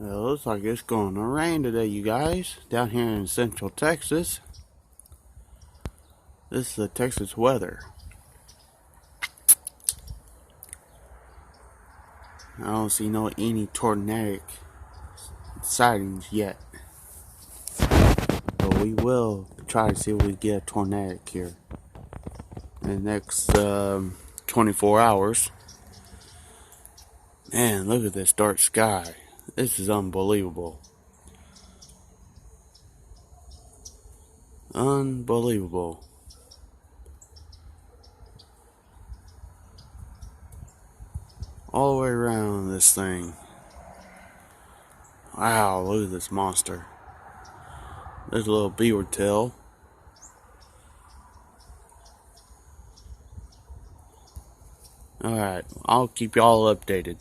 Well, it looks like it's going to rain today, you guys, down here in Central Texas. This is the Texas weather. I don't see any tornadic sightings yet, but we will try to see if we get a tornadic here in the next 24 hours. Man, look at this dark sky. This is unbelievable. Unbelievable. All the way around this thing. Wow, look at this monster. There's a little beaver tail. Alright, I'll keep y'all updated.